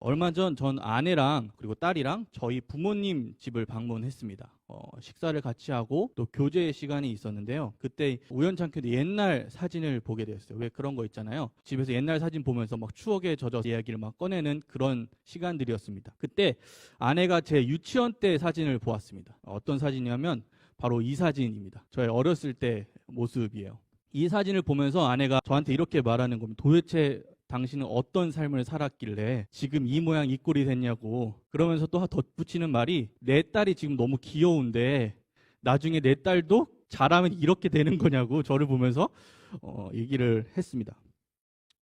얼마 전 아내랑 그리고 딸이랑 저희 부모님 집을 방문했습니다. 식사를 같이 하고 또 교제 시간이 있었는데요. 그때 우연찮게도 옛날 사진을 보게 되었어요. 왜 그런 거 있잖아요. 집에서 옛날 사진 보면서 막 추억에 젖어 이야기를 막 꺼내는 그런 시간들이었습니다. 그때 아내가 제 유치원 때 사진을 보았습니다. 어떤 사진이냐면 바로 이 사진입니다. 저의 어렸을 때 모습이에요. 이 사진을 보면서 아내가 저한테 이렇게 말하는 겁니다. 도대체 당신은 어떤 삶을 살았길래 지금 이 모양 이 꼴이 됐냐고. 그러면서 또 덧붙이는 말이, 내 딸이 지금 너무 귀여운데 나중에 내 딸도 자라면 이렇게 되는 거냐고 저를 보면서 얘기를 했습니다.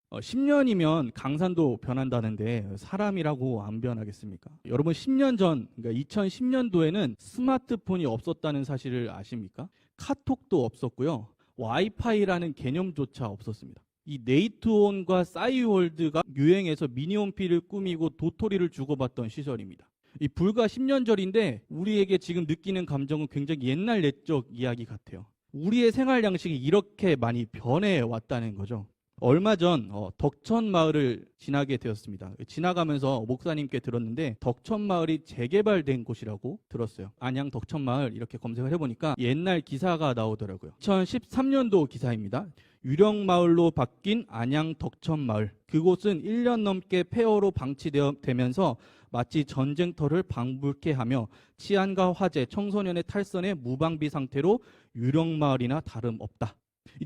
10년이면 강산도 변한다는데 사람이라고 안 변하겠습니까? 여러분, 10년 전, 그러니까 2010년도에는 스마트폰이 없었다는 사실을 아십니까? 카톡도 없었고요. 와이파이라는 개념조차 없었습니다. 이 네이트온과 싸이월드가 유행해서 미니홈피를 꾸미고 도토리를 주고받던 시절입니다. 이 불과 10년 전인데 우리에게 지금 느끼는 감정은 굉장히 옛날 옛적 이야기 같아요. 우리의 생활 양식이 이렇게 많이 변해왔다는 거죠. 얼마 전 덕천마을을 지나게 되었습니다. 지나가면서 목사님께 들었는데 덕천마을이 재개발된 곳이라고 들었어요. 안양 덕천마을 이렇게 검색을 해보니까 옛날 기사가 나오더라고요. 2013년도 기사입니다. 유령마을로 바뀐 안양 덕천마을. 그곳은 1년 넘게 폐허로 방치되면서 마치 전쟁터를 방불케 하며 치안과 화재, 청소년의 탈선에 무방비 상태로 유령마을이나 다름없다.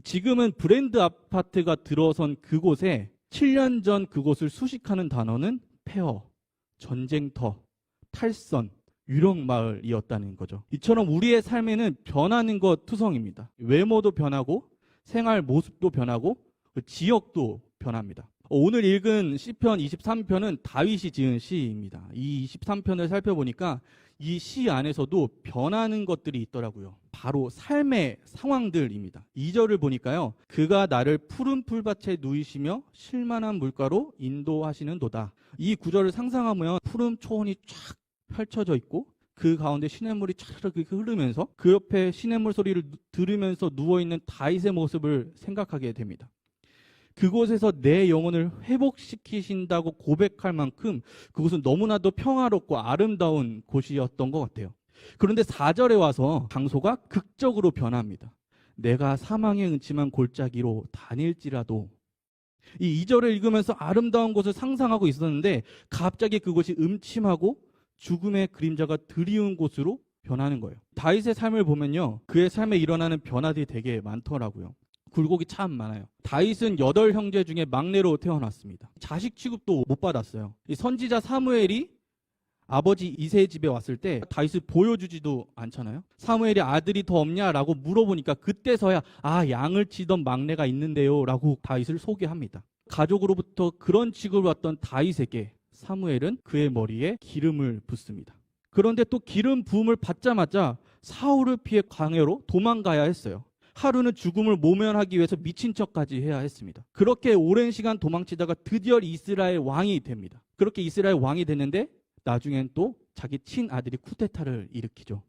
지금은 브랜드 아파트가 들어선 그곳에 7년 전 그곳을 수식하는 단어는 폐허, 전쟁터, 탈선, 유령마을이었다는 거죠. 이처럼 우리의 삶에는 변하는 것 투성입니다. 외모도 변하고 생활 모습도 변하고 지역도 변합니다. 오늘 읽은 시편 23편은 다윗이 지은 시입니다. 이 23편을 살펴보니까 이 시 안에서도 변하는 것들이 있더라고요. 바로 삶의 상황들입니다. 2절을 보니까요. 그가 나를 푸른 풀밭에 누이시며 쉴만한 물가로 인도하시는도다. 이 구절을 상상하면 푸른 초원이 쫙 펼쳐져 있고 그 가운데 시냇물이 차르르 흐르면서 그 옆에 시냇물 소리를 들으면서 누워있는 다윗의 모습을 생각하게 됩니다. 그곳에서 내 영혼을 회복시키신다고 고백할 만큼 그곳은 너무나도 평화롭고 아름다운 곳이었던 것 같아요. 그런데 4절에 와서 장소가 극적으로 변합니다. 내가 사망의 음침한 골짜기로 다닐지라도. 이 2절을 읽으면서 아름다운 곳을 상상하고 있었는데 갑자기 그곳이 음침하고 죽음의 그림자가 드리운 곳으로 변하는 거예요. 다윗의 삶을 보면요, 그의 삶에 일어나는 변화들이 되게 많더라고요. 굴곡이 참 많아요. 다윗은 8형제 중에 막내로 태어났습니다. 자식 취급도 못 받았어요. 이 선지자 사무엘이 아버지 이새의 집에 왔을 때 다윗을 보여주지도 않잖아요. 사무엘이 아들이 더 없냐라고 물어보니까 그때서야 양을 치던 막내가 있는데요 라고 다윗을 소개합니다. 가족으로부터 그런 취급을 받던 다윗에게 사무엘은 그의 머리에 기름을 붓습니다. 그런데 또 기름 부음을 받자마자 사울을 피해 광야로 도망가야 했어요. 하루는 죽음을 모면하기 위해서 미친 척까지 해야 했습니다. 그렇게 오랜 시간 도망치다가 드디어 이스라엘 왕이 됩니다. 그렇게 이스라엘 왕이 됐는데 나중엔 또 자기 친아들이 쿠데타를 일으키죠.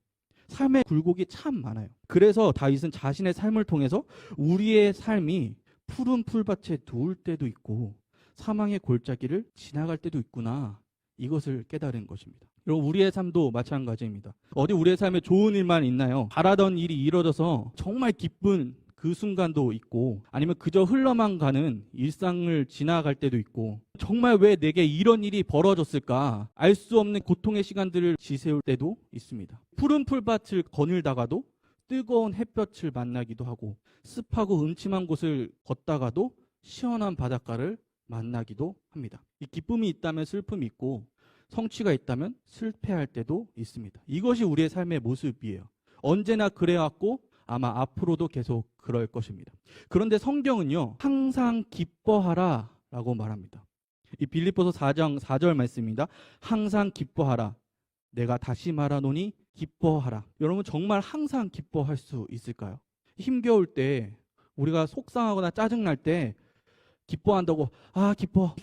삶의 굴곡이 참 많아요. 그래서 다윗은 자신의 삶을 통해서 우리의 삶이 푸른 풀밭에 누울 때도 있고 사망의 골짜기를 지나갈 때도 있구나, 이것을 깨달은 것입니다. 여러분, 우리의 삶도 마찬가지입니다. 어디 우리의 삶에 좋은 일만 있나요? 바라던 일이 이루어져서 정말 기쁜 그 순간도 있고, 아니면 그저 흘러만 가는 일상을 지나갈 때도 있고, 정말 왜 내게 이런 일이 벌어졌을까 알 수 없는 고통의 시간들을 지새울 때도 있습니다. 푸른 풀밭을 거닐다가도 뜨거운 햇볕을 만나기도 하고, 습하고 음침한 곳을 걷다가도 시원한 바닷가를 만나기도 합니다. 이 기쁨이 있다면 슬픔이 있고, 성취가 있다면 실패할 때도 있습니다. 이것이 우리의 삶의 모습이에요. 언제나 그래왔고 아마 앞으로도 계속 그럴 것입니다. 그런데 성경은요, 항상 기뻐하라 라고 말합니다. 이 빌립보서 4장 4절 말씀입니다. 항상 기뻐하라. 내가 다시 말하노니 기뻐하라. 여러분, 정말 항상 기뻐할 수 있을까요? 힘겨울 때, 우리가 속상하거나 짜증날 때 기뻐한다고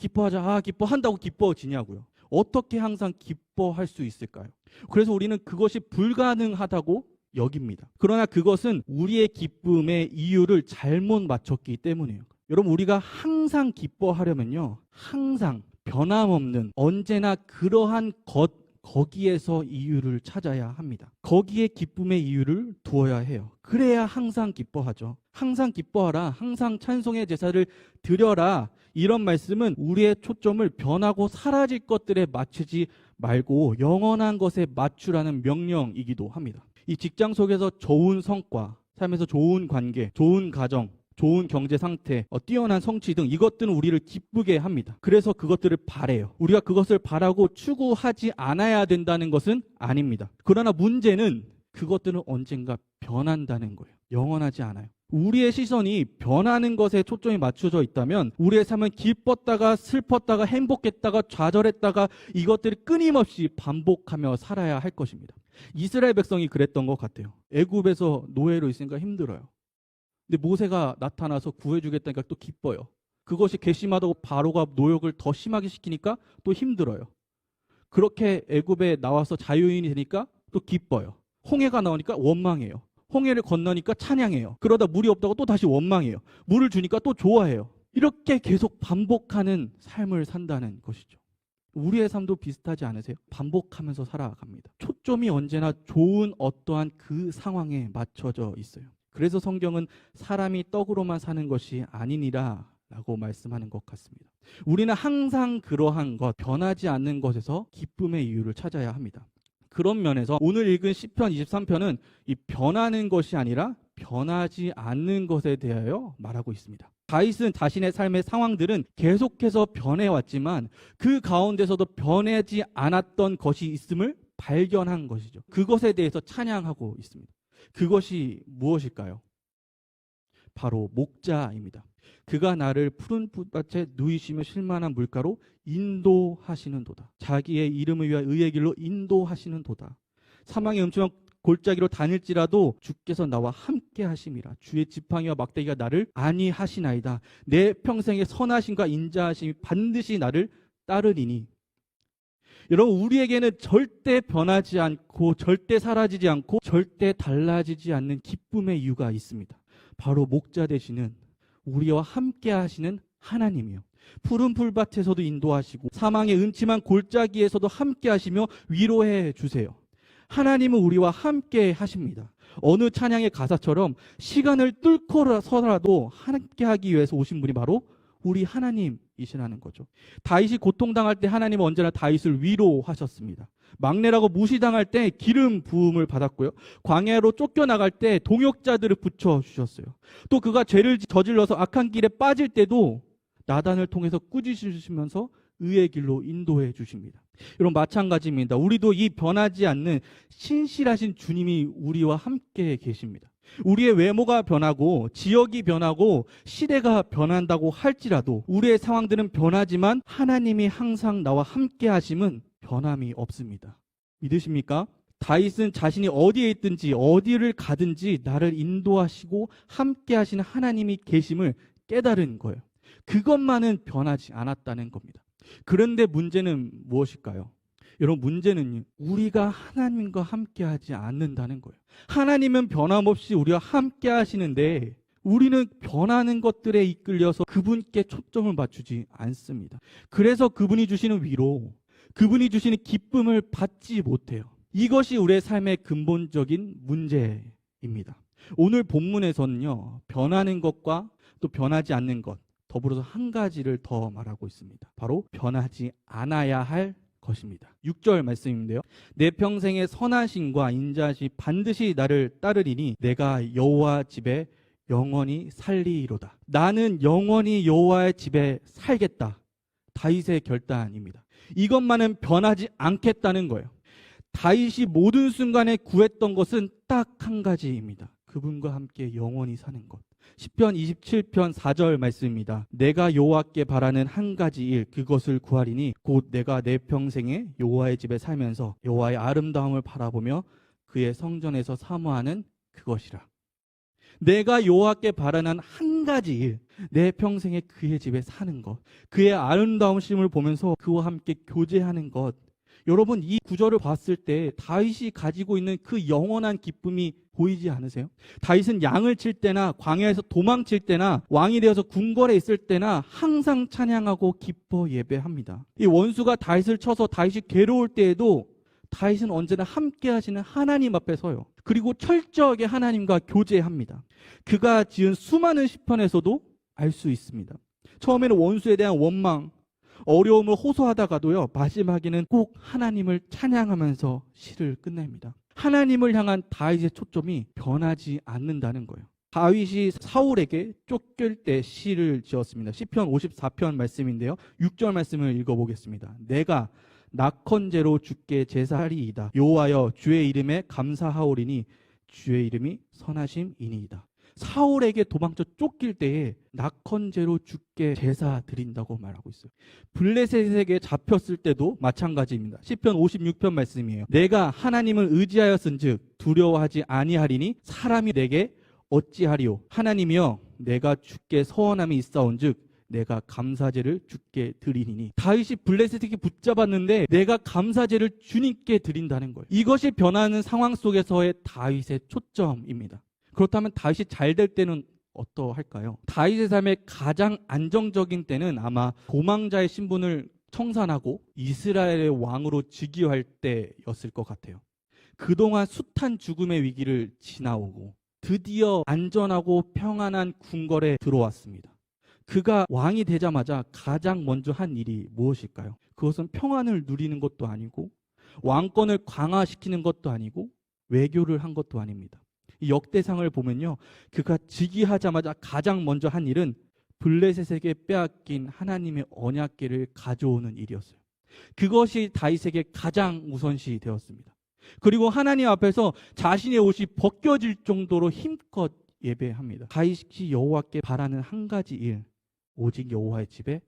기뻐하자, 기뻐한다고 기뻐지냐고요. 어떻게 항상 기뻐할 수 있을까요? 그래서 우리는 그것이 불가능하다고 여깁니다. 그러나 그것은 우리의 기쁨의 이유를 잘못 맞췄기 때문이에요. 여러분, 우리가 항상 기뻐하려면요, 항상 변함없는 언제나 그러한 거기에서 이유를 찾아야 합니다. 거기에 기쁨의 이유를 두어야 해요. 그래야 항상 기뻐하죠. 항상 기뻐하라. 항상 찬송의 제사를 드려라. 이런 말씀은 우리의 초점을 변하고 사라질 것들에 맞추지 말고 영원한 것에 맞추라는 명령이기도 합니다. 이 직장 속에서 좋은 성과, 삶에서 좋은 관계, 좋은 가정, 좋은 경제 상태, 뛰어난 성취 등 이것들은 우리를 기쁘게 합니다. 그래서 그것들을 바래요. 우리가 그것을 바라고 추구하지 않아야 된다는 것은 아닙니다. 그러나 문제는 그것들은 언젠가 변한다는 거예요. 영원하지 않아요. 우리의 시선이 변하는 것에 초점이 맞춰져 있다면 우리의 삶은 기뻤다가 슬펐다가 행복했다가 좌절했다가 이것들을 끊임없이 반복하며 살아야 할 것입니다. 이스라엘 백성이 그랬던 것 같아요. 애굽에서 노예로 있으니까 힘들어요. 근데 모세가 나타나서 구해주겠다니까 또 기뻐요. 그것이 괘씸하다고 바로가 노역을 더 심하게 시키니까 또 힘들어요. 그렇게 애굽에 나와서 자유인이 되니까 또 기뻐요. 홍해가 나오니까 원망해요. 홍해를 건너니까 찬양해요. 그러다 물이 없다고 또 다시 원망해요. 물을 주니까 또 좋아해요. 이렇게 계속 반복하는 삶을 산다는 것이죠. 우리의 삶도 비슷하지 않으세요? 반복하면서 살아갑니다. 초점이 언제나 좋은 어떠한 그 상황에 맞춰져 있어요. 그래서 성경은 사람이 떡으로만 사는 것이 아니니라 라고 말씀하는 것 같습니다. 우리는 항상 그러한 것, 변하지 않는 것에서 기쁨의 이유를 찾아야 합니다. 그런 면에서 오늘 읽은 시편 23편은 이 변하는 것이 아니라 변하지 않는 것에 대하여 말하고 있습니다. 다윗은 자신의 삶의 상황들은 계속해서 변해왔지만 그 가운데서도 변하지 않았던 것이 있음을 발견한 것이죠. 그것에 대해서 찬양하고 있습니다. 그것이 무엇일까요? 바로 목자입니다. 그가 나를 푸른 풋밭에 누이시며 쉴만한 물가로 인도하시는도다. 자기의 이름을 위하여 의의 길로 인도하시는도다. 사망의 음침한 골짜기로 다닐지라도 주께서 나와 함께 하심이라. 주의 지팡이와 막대기가 나를 안위하시나이다. 내 평생의 선하심과 인자하심이 반드시 나를 따르리니. 여러분, 우리에게는 절대 변하지 않고 절대 사라지지 않고 절대 달라지지 않는 기쁨의 이유가 있습니다. 바로 목자 되시는 우리와 함께 하시는 하나님이요. 푸른 풀밭에서도 인도하시고 사망의 음침한 골짜기에서도 함께 하시며 위로해 주세요. 하나님은 우리와 함께 하십니다. 어느 찬양의 가사처럼 시간을 뚫고서라도 함께 하기 위해서 오신 분이 바로 우리 하나님이시라는 거죠. 다윗이 고통당할 때 하나님은 언제나 다윗을 위로하셨습니다. 막내라고 무시당할 때 기름 부음을 받았고요. 광야로 쫓겨나갈 때 동역자들을 붙여주셨어요. 또 그가 죄를 저질러서 악한 길에 빠질 때도 나단을 통해서 꾸짖으시면서 의의 길로 인도해 주십니다. 여러분, 마찬가지입니다. 우리도 이 변하지 않는 신실하신 주님이 우리와 함께 계십니다. 우리의 외모가 변하고 지역이 변하고 시대가 변한다고 할지라도 우리의 상황들은 변하지만 하나님이 항상 나와 함께 하심은 변함이 없습니다. 믿으십니까? 다윗은 자신이 어디에 있든지 어디를 가든지 나를 인도하시고 함께 하시는 하나님이 계심을 깨달은 거예요. 그것만은 변하지 않았다는 겁니다. 그런데 문제는 무엇일까요? 여러분, 문제는 우리가 하나님과 함께 하지 않는다는 거예요. 하나님은 변함없이 우리와 함께 하시는데 우리는 변하는 것들에 이끌려서 그분께 초점을 맞추지 않습니다. 그래서 그분이 주시는 위로, 그분이 주시는 기쁨을 받지 못해요. 이것이 우리의 삶의 근본적인 문제입니다. 오늘 본문에서는요, 변하는 것과 또 변하지 않는 것, 더불어서 한 가지를 더 말하고 있습니다. 바로 변하지 않아야 할 것입니다. 6절 말씀인데요. 내 평생의 선하심과 인자하심이 반드시 나를 따르리니 내가 여호와 집에 영원히 살리로다. 나는 영원히 여호와의 집에 살겠다. 다윗의 결단입니다. 이것만은 변하지 않겠다는 거예요. 다윗이 모든 순간에 구했던 것은 딱 한 가지입니다. 그분과 함께 영원히 사는 것. 시편 27편 4절 말씀입니다. 내가 여호와께 바라는 한 가지 일, 그것을 구하리니 곧 내가 내 평생에 여호와의 집에 살면서 여호와의 아름다움을 바라보며 그의 성전에서 사모하는 그것이라. 내가 여호와께 바라는 한 가지 일, 내 평생에 그의 집에 사는 것, 그의 아름다우심을 보면서 그와 함께 교제하는 것, 여러분, 이 구절을 봤을 때 다윗이 가지고 있는 그 영원한 기쁨이 보이지 않으세요? 다윗은 양을 칠 때나 광야에서 도망칠 때나 왕이 되어서 궁궐에 있을 때나 항상 찬양하고 기뻐 예배합니다. 이 원수가 다윗을 쳐서 다윗이 괴로울 때에도 다윗은 언제나 함께 하시는 하나님 앞에 서요. 그리고 철저하게 하나님과 교제합니다. 그가 지은 수많은 시편에서도 알 수 있습니다. 처음에는 원수에 대한 원망, 어려움을 호소하다가도요, 마지막에는 꼭 하나님을 찬양하면서 시를 끝냅니다. 하나님을 향한 다윗의 초점이 변하지 않는다는 거예요. 다윗이 사울에게 쫓길 때 시를 지었습니다. 시편 54편 말씀인데요. 6절 말씀을 읽어보겠습니다. 내가 낙헌제로 주께 제사하리이다. 여호와여 주의 이름에 감사하오리니 주의 이름이 선하심이니이다. 사울에게 도망쳐 쫓길 때에 낙헌제로 주께 제사 드린다고 말하고 있어요. 블레셋에게 잡혔을 때도 마찬가지입니다. 시편 56편 말씀이에요. 내가 하나님을 의지하였은즉 두려워하지 아니하리니 사람이 내게 어찌하리요. 하나님이여 내가 주께 서원함이 있사온즉 내가 감사제를 주께 드리니. 다윗이 블레셋에게 붙잡았는데 내가 감사제를 주님께 드린다는 거예요. 이것이 변하는 상황 속에서의 다윗의 초점입니다. 그렇다면 다윗이 잘 될 때는 어떠할까요? 다윗의 삶의 가장 안정적인 때는 아마 도망자의 신분을 청산하고 이스라엘의 왕으로 즉위할 때였을 것 같아요. 그동안 숱한 죽음의 위기를 지나오고 드디어 안전하고 평안한 궁궐에 들어왔습니다. 그가 왕이 되자마자 가장 먼저 한 일이 무엇일까요? 그것은 평안을 누리는 것도 아니고 왕권을 강화시키는 것도 아니고 외교를 한 것도 아닙니다. 이 역대상을 보면요, 그가 즉위하자마자 가장 먼저 한 일은 블레셋에게 빼앗긴 하나님의 언약궤를 가져오는 일이었어요. 그것이 다윗에게 가장 우선시 되었습니다. 그리고 하나님 앞에서 자신의 옷이 벗겨질 정도로 힘껏 예배합니다. 다윗이 여호와께 바라는 한 가지 일, 오직 여호와의 집에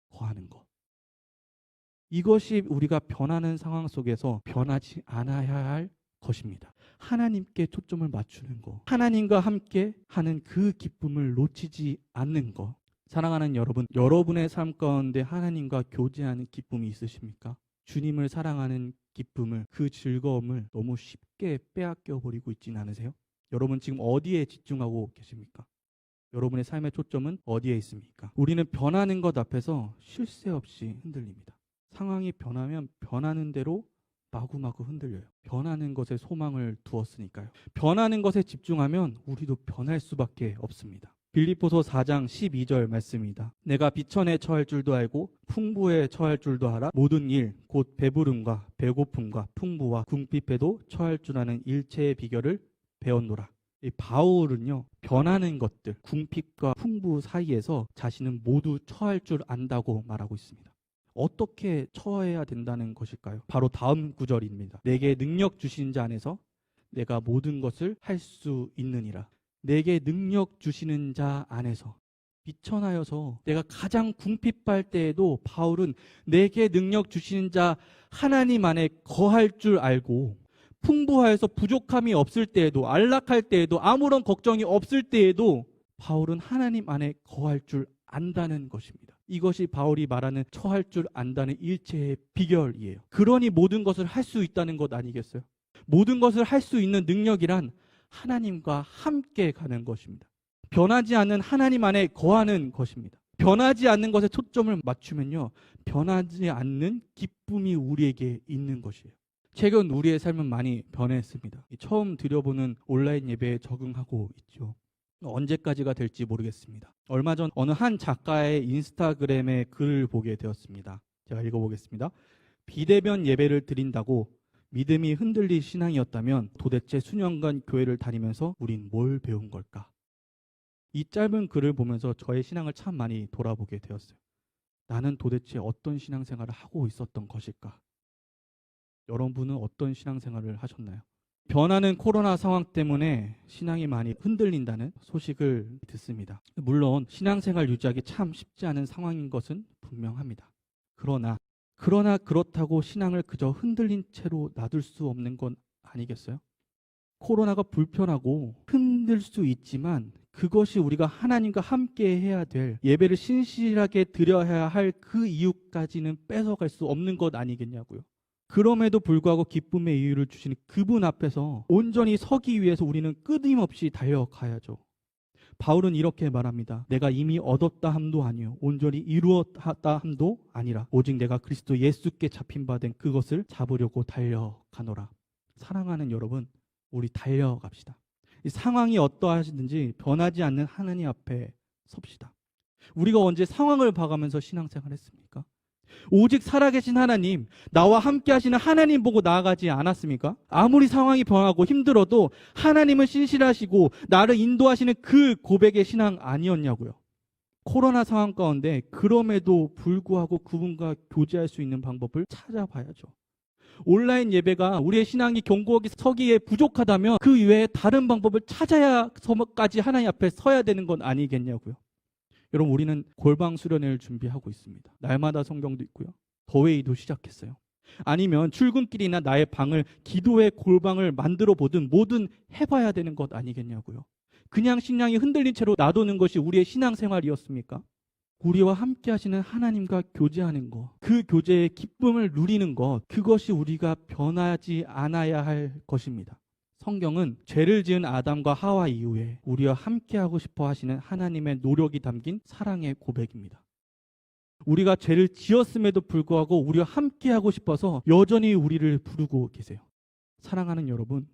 거하는 것. 이것이 우리가 변하는 상황 속에서 변하지 않아야 할 것입니다. 하나님께 초점을 맞추는 것, 하나님과 함께 하는 그 기쁨을 놓치지 않는 것. 사랑하는 여러분, 여러분의 삶 가운데 하나님과 교제하는 기쁨이 있으십니까? 주님을 사랑하는 기쁨을, 그 즐거움을 너무 쉽게 빼앗겨 버리고 있지는 않으세요? 여러분 지금 어디에 집중하고 계십니까? 여러분의 삶의 초점은 어디에 있습니까? 우리는 변하는 것 앞에서 쉴 새 없이 흔들립니다. 상황이 변하면 변하는 대로 마구마구 흔들려요. 변하는 것에 소망을 두었으니까요. 변하는 것에 집중하면 우리도 변할 수밖에 없습니다. 빌립보서 4장 12절 말씀입니다. 내가 비천에 처할 줄도 알고 풍부에 처할 줄도 알아 모든 일 곧 배부름과 배고픔과 풍부와 궁핍에도 처할 줄 아는 일체의 비결을 배웠노라. 이 바울은요, 변하는 것들, 궁핍과 풍부 사이에서 자신은 모두 처할 줄 안다고 말하고 있습니다. 어떻게 처해야 된다는 것일까요? 바로 다음 구절입니다. 내게 능력 주신 자 안에서 내가 모든 것을 할 수 있느니라. 내게 능력 주시는 자 안에서. 비천하여서 내가 가장 궁핍할 때에도 바울은 내게 능력 주시는 자 하나님 안에 거할 줄 알고, 풍부하여서 부족함이 없을 때에도, 안락할 때에도, 아무런 걱정이 없을 때에도 바울은 하나님 안에 거할 줄 안다는 것입니다. 이것이 바울이 말하는 처할 줄 안다는 일체의 비결이에요. 그러니 모든 것을 할 수 있다는 것 아니겠어요? 모든 것을 할 수 있는 능력이란 하나님과 함께 가는 것입니다. 변하지 않는 하나님 안에 거하는 것입니다. 변하지 않는 것에 초점을 맞추면요, 변하지 않는 기쁨이 우리에게 있는 것이에요. 최근 우리의 삶은 많이 변했습니다. 처음 드려보는 온라인 예배에 적응하고 있죠. 언제까지가 될지 모르겠습니다. 얼마 전 어느 한 작가의 인스타그램에 글을 보게 되었습니다. 제가 읽어보겠습니다. 비대면 예배를 드린다고 믿음이 흔들릴 신앙이었다면 도대체 수년간 교회를 다니면서 우린 뭘 배운 걸까? 이 짧은 글을 보면서 저의 신앙을 참 많이 돌아보게 되었어요. 나는 도대체 어떤 신앙생활을 하고 있었던 것일까? 여러분은 어떤 신앙생활을 하셨나요? 변하는 코로나 상황 때문에 신앙이 많이 흔들린다는 소식을 듣습니다. 물론 신앙생활 유지하기 참 쉽지 않은 상황인 것은 분명합니다. 그러나 그렇다고 신앙을 그저 흔들린 채로 놔둘 수 없는 건 아니겠어요? 코로나가 불편하고 흔들 수 있지만 그것이 우리가 하나님과 함께 해야 될, 예배를 신실하게 드려야 할 그 이유까지는 뺏어갈 수 없는 것 아니겠냐고요. 그럼에도 불구하고 기쁨의 이유를 주시는 그분 앞에서 온전히 서기 위해서 우리는 끊임없이 달려가야죠. 바울은 이렇게 말합니다. 내가 이미 얻었다 함도 아니요 온전히 이루었다 함도 아니라 오직 내가 그리스도 예수께 잡힌 바 된 그것을 잡으려고 달려가노라. 사랑하는 여러분, 우리 달려갑시다. 이 상황이 어떠하시든지 변하지 않는 하나님 앞에 섭시다. 우리가 언제 상황을 봐가면서 신앙생활 했습니까? 오직 살아계신 하나님, 나와 함께 하시는 하나님 보고 나아가지 않았습니까? 아무리 상황이 변하고 힘들어도 하나님은 신실하시고 나를 인도하시는 그 고백의 신앙 아니었냐고요. 코로나 상황 가운데 그럼에도 불구하고 그분과 교제할 수 있는 방법을 찾아봐야죠. 온라인 예배가 우리의 신앙이 견고하게 서기에 부족하다면 그 이외에 다른 방법을 찾아야까지 하나님 앞에 서야 되는 건 아니겠냐고요. 여러분, 우리는 골방 수련회를 준비하고 있습니다. 날마다 성경도 있고요. 더웨이도 시작했어요. 아니면 출근길이나 나의 방을 기도의 골방을 만들어 보든 뭐든 해봐야 되는 것 아니겠냐고요. 그냥 신앙이 흔들린 채로 놔두는 것이 우리의 신앙생활이었습니까? 우리와 함께 하시는 하나님과 교제하는 것, 그 교제의 기쁨을 누리는 것, 그것이 우리가 변하지 않아야 할 것입니다. 성경은 죄를 지은 아담과 하와 이후에 우리와 함께하고 싶어 하시는 하나님의 노력이 담긴 사랑의 고백입니다. 우리가 죄를 지었음에도 불구하고 우리와 함께하고 싶어서 여전히 우리를 부르고 계세요. 사랑하는 여러분,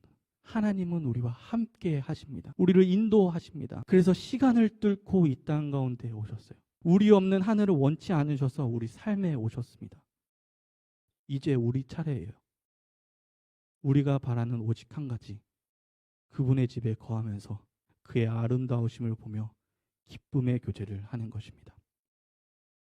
하나님은 우리와 함께 하십니다. 우리를 인도하십니다. 그래서 시간을 뚫고 이 땅 가운데 오셨어요. 우리 없는 하늘을 원치 않으셔서 우리 삶에 오셨습니다. 이제 우리 차례예요. 우리가 바라는 오직 한 가지, 그분의 집에 거하면서 그의 아름다우심을 보며 기쁨의 교제를 하는 것입니다.